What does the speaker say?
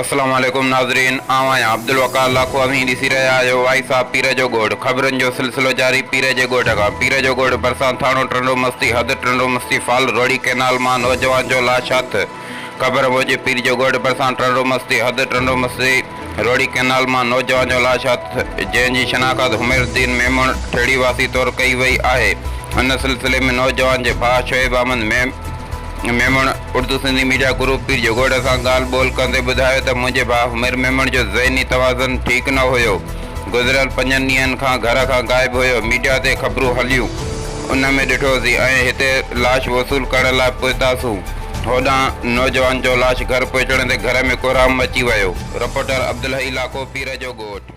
अस्सलाम वालेकुम नाज़रीन, आवां अब्दुल वकार लाखो अमी ॾिसी रहिया आहियो वाई साहब पीर जो गोड़। ख़बरुनि जो सिलसिलो जारी पीर जे गोड़ खां। पीर जो गोड़ भरिसां थाणो टंडो मस्ती हद टंडो मस्ती फाल रोड़ी कैनाल मां नौजवान जो लाश हथ। ख़बर मूजिब पीर जो गोड़ भरिसां टंडो मस्ती हद टंडो मस्ती रोड़ी कैनाल मां नौजवान जो लाश हथ, जंहिंजी शनाख़त हुमैरुद्दीन मेमण ठेड़ी वासी तौरु कई वई आहे। हिन सिलसिले में नौजवान जे भाउ शोएब अहमद मेमण उर्दू सिंधी मीडिया ग्रुप पीर जो गोड़ सां ॻाल्हि ॿोल कंदे ॿुधायो त मुंहिंजे भाउ हुमैर मेमण जो ज़हनी तवाज़ुन ठीकु न हुयो। गुज़िरियल 5 ॾींहंनि खां घर खां ग़ाइबु हुयो। मीडिया ते ख़बरूं हलियूं, उन में ॾिठोसीं ऐं हिते लाश वसूल करण लाइ पहुतासीं। होॾां नौजवान जो लाश घर पहुचण ते घर में कोराम मची वियो। रिपोर्टर अब्दुल हई लाखो पीर जो गोठ।